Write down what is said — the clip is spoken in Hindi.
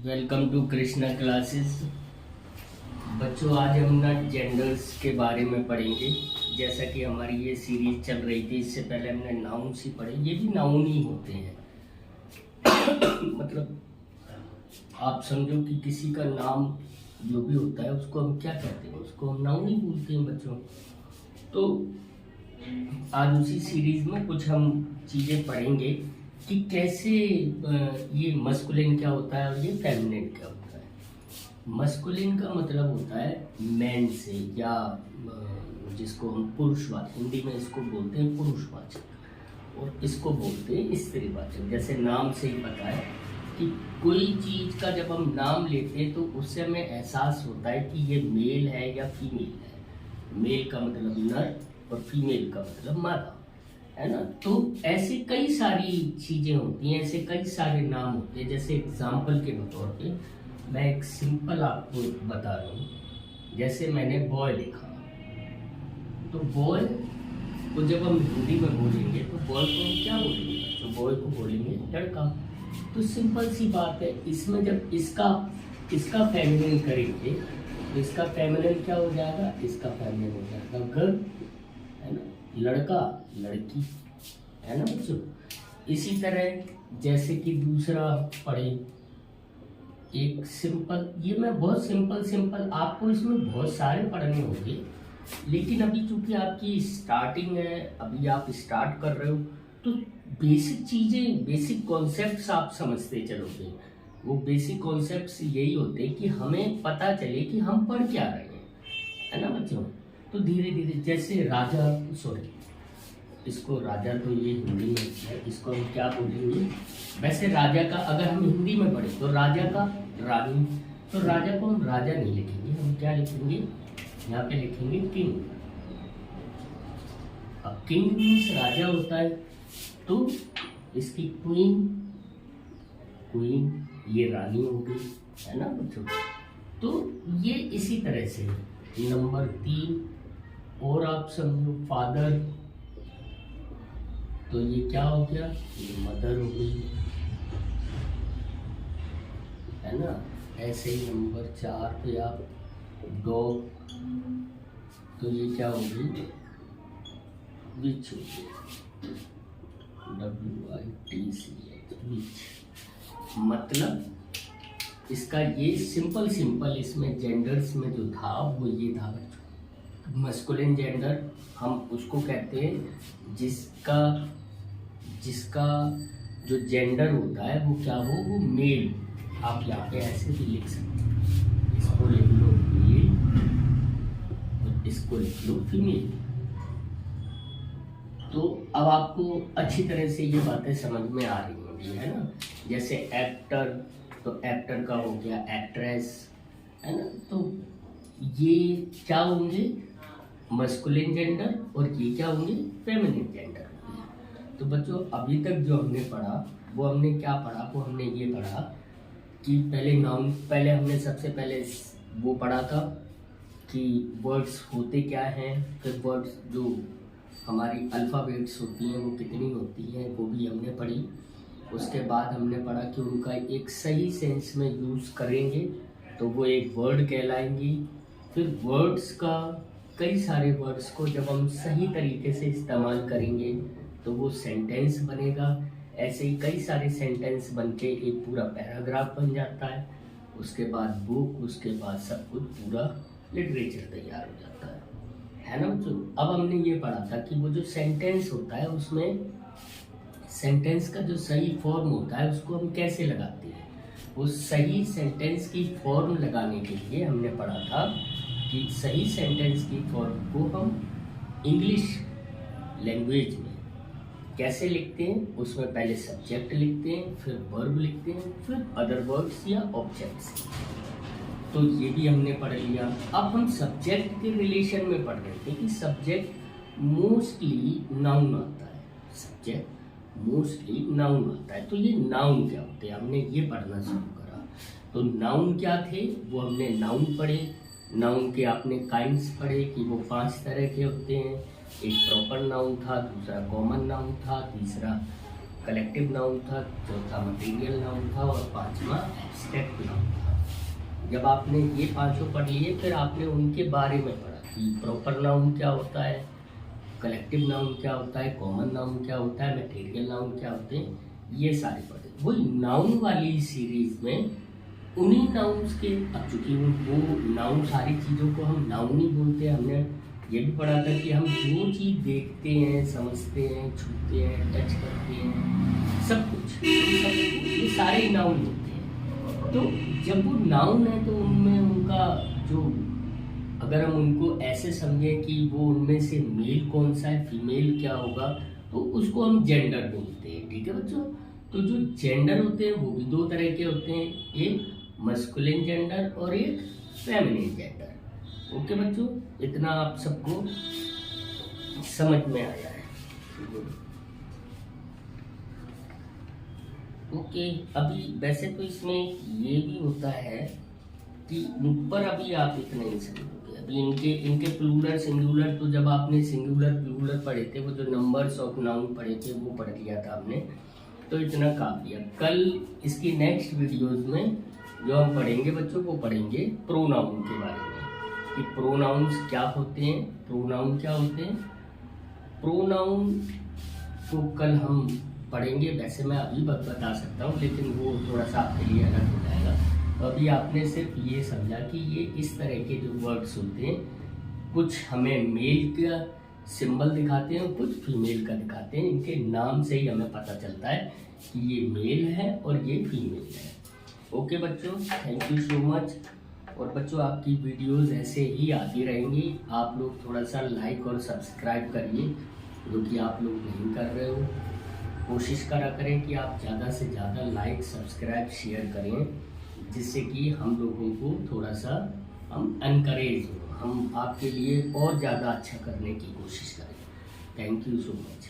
Welcome to Krishna classes. बच्चों, आज हम ना जेंडर्स के बारे में पढ़ेंगे। जैसा कि हमारी ये सीरीज चल रही थी, इससे पहले हमने नाउन्स ही पढ़े। ये भी नाउन ही होते हैं। मतलब आप समझो कि किसी का नाम जो भी होता है उसको हम क्या कहते हैं, उसको हम नाउन ही बोलते हैं बच्चों। तो आज उसी सीरीज में कुछ हम चीज़ें पढ़ेंगे कि कैसे ये मस्कुलिन क्या होता है और ये फेमिनिन क्या होता है। मस्कुलिन का मतलब होता है मैन से, या जिसको हम पुरुषवाचक, हिंदी में इसको बोलते हैं पुरुषवाचक, और इसको बोलते हैं स्त्रीवाचक। जैसे नाम से ही पता है कि कोई चीज़ का जब हम नाम लेते हैं तो उससे हमें एहसास होता है कि ये मेल है या फीमेल है। मेल का मतलब नर और फीमेल का मतलब मादा, है ना। तो ऐसे कई सारी चीज़ें होती हैं, ऐसे कई सारे नाम होते हैं। जैसे एग्जाम्पल के तौर पे मैं एक सिंपल आपको बता रहा हूँ। जैसे मैंने बॉय लिखा, तो बॉय को जब हम हिंदी में बोलेंगे तो बॉय को हम क्या बोलेंगे, तो बॉय को बोलेंगे लड़का। तो सिंपल सी बात है, इसमें जब इसका फेमिनिन करेंगे तो इसका फेमिनिन क्या हो जाएगा, इसका फेमिनिन हो जाएगा गर्ल, है ना, लड़का लड़की, है ना बच्चों। इसी तरह जैसे कि दूसरा पढ़े, एक सिंपल, ये मैं बहुत सिंपल आपको इसमें बहुत सारे पढ़ने होंगे, लेकिन अभी चूंकि आपकी स्टार्टिंग है, अभी आप स्टार्ट कर रहे हो, तो बेसिक चीज़ें, बेसिक कॉन्सेप्ट्स आप समझते चलोगे। वो बेसिक कॉन्सेप्ट्स यही होते हैं कि हमें पता चले कि हम पढ़ क्या रहे हैं, है ना बच्चों। तो धीरे धीरे जैसे राजा, सॉरी इसको राजा तो ये हिंदी में है, इसको हम क्या बोलेंगे। वैसे राजा का अगर हम हिंदी में पढ़े तो राजा का रानी, तो राजा को हम राजा नहीं लिखेंगे, हम क्या लिखेंगे, यहाँ पे लिखेंगे किंग। अब किंग मीन्स राजा होता है, तो इसकी क्वीन ये रानी हो गई, है ना बच्चों। तो ये इसी तरह से नंबर 3 और आप समझो फादर, तो ये क्या हो गया, ये मदर हो गई, है ना। ऐसे ही नंबर 4 पे आप डॉग, तो ये क्या होगी, विच हो गई, WITCH, विच। मतलब इसका ये सिंपल इसमें जेंडर्स में जो था वो ये था बच्चों। मस्कुलिन जेंडर हम उसको कहते हैं जिसका जो जेंडर होता है वो क्या हो, वो मेल। आप यहाँ पे ऐसे भी लिख सकते हैं, इसको लिख लो मेल और इसको लिख लो फीमेल। तो अब आपको अच्छी तरह से ये बातें समझ में आ रही होंगी, है ना। जैसे एक्टर, तो एक्टर का हो गया एक्ट्रेस, है ना। तो ये क्या होंगे, मस्कुलिन जेंडर, और ये क्या होंगे, फेमिनिन जेंडर। तो बच्चों अभी तक जो हमने पढ़ा वो हमने क्या पढ़ा, वो हमने ये पढ़ा कि पहले नाउन, पहले हमने सबसे पहले वो पढ़ा था कि वर्ड्स होते क्या हैं, फिर वर्ड्स जो हमारी अल्फ़ाबेट्स होती हैं वो कितनी होती हैं वो भी हमने पढ़ी। उसके बाद हमने पढ़ा कि उनका एक सही सेंस में यूज़ करेंगे तो वो एक वर्ड कहलाएंगी। फिर वर्ड्स का, कई सारे वर्ड्स को जब हम सही तरीके से इस्तेमाल करेंगे तो वो सेंटेंस बनेगा। ऐसे ही कई सारे सेंटेंस बनके एक पूरा पैराग्राफ बन जाता है। उसके बाद बुक, उसके बाद सब कुछ पूरा लिटरेचर तैयार हो जाता है ना बच्चों। अब हमने ये पढ़ा था कि वो जो सेंटेंस होता है उसमें सेंटेंस का जो सही फॉर्म होता है उसको हम कैसे लगाते हैं। उस सही सेंटेंस की फॉर्म लगाने के लिए हमने पढ़ा था कि सही सेंटेंस की फॉर्म को हम इंग्लिश लैंग्वेज में कैसे लिखते हैं। उसमें पहले सब्जेक्ट लिखते हैं, फिर वर्ब लिखते हैं, फिर अदर वर्ड्स या ऑब्जेक्ट्स। तो ये भी हमने पढ़ लिया। अब हम सब्जेक्ट के रिलेशन में पढ़ रहे थे कि सब्जेक्ट मोस्टली नाउन आता है, सब्जेक्ट मोस्टली नाउन आता है। तो ये नाउन क्या होते हैं, हमने ये पढ़ना शुरू करा। तो नाउन क्या थे वो हमने नाउन पढ़े। नाउन के आपने काइंड्स पढ़े कि वो 5 तरह के होते हैं। एक प्रॉपर नाउन था, दूसरा कॉमन नाउन था, तीसरा कलेक्टिव नाउन था, चौथा मटेरियल नाउन था और पांचवा एब्स्ट्रैक्ट नाउन था। जब आपने ये पांचों पढ़ लिए, फिर आपने उनके बारे में पढ़ा कि प्रॉपर नाउन क्या होता है, कलेक्टिव नाउन क्या होता है, कॉमन नाउन क्या होता है, मटेरियल नाउन क्या होते हैं, ये सारे पढ़े। वही नाउन वाली सीरीज में उन्हीं नाउन्स के, अब चूंकि वो नाउन, सारी चीज़ों को हम नाउन ही बोलते हैं। हमने ये भी पढ़ा था कि हम जो चीज़ देखते हैं, समझते हैं, छूते हैं, टच करते हैं, सब कुछ ये सारे नाउन होते हैं। तो जब वो नाउन है तो उनमें उनका जो, अगर हम उनको ऐसे समझें कि वो उनमें से मेल कौन सा है, फीमेल क्या होगा, तो उसको हम जेंडर बोलते हैं। ठीक है बच्चों। तो जो जेंडर होते हैं वो भी दो तरह के होते हैं, एक मस्कुलिन जेंडर और एक फेमिनिन जेंडर। ओके बच्चों, इतना आप सबको समझ में आया है। ओके, अभी वैसे तो इसमें ये भी होता है कि ऊपर अभी आप इतना ही समझोगे। अभी इनके प्लूरल सिंगुलर, तो जब आपने सिंगुलर प्लूरल पढ़े थे, वो जो नंबर्स ऑफ नाउन पढ़े थे वो पढ़ लिया था हमने, तो इतना काफी है। कल इसकी नेक्स्ट वीडियोस में जो हम पढ़ेंगे बच्चों, वो पढ़ेंगे प्रोनाउन के बारे में कि प्रोनाउंस क्या होते हैं, प्रोनाउन क्या होते हैं। प्रोनाउन को कल हम पढ़ेंगे। वैसे मैं अभी बता सकता हूँ, लेकिन वो थोड़ा सा आपके लिए अलग हो जाएगा। तो अभी आपने सिर्फ ये समझा कि ये इस तरह के जो वर्ड्स होते हैं, कुछ हमें मेल का सिंबल दिखाते हैं, कुछ फीमेल का दिखाते हैं। इनके नाम से ही हमें पता चलता है कि ये मेल है और ये फीमेल है। ओके बच्चों, थैंक यू सो मच। और बच्चों, आपकी वीडियोस ऐसे ही आती रहेंगी। आप लोग थोड़ा सा लाइक और सब्सक्राइब करिए, जो कि आप लोग नहीं कर रहे हो। कोशिश करा करें कि आप ज़्यादा से ज़्यादा लाइक, सब्सक्राइब, शेयर करें, जिससे कि हम लोगों को थोड़ा सा हम एनकरेज हो, हम आपके लिए और ज़्यादा अच्छा करने की कोशिश करें। Thank you so much.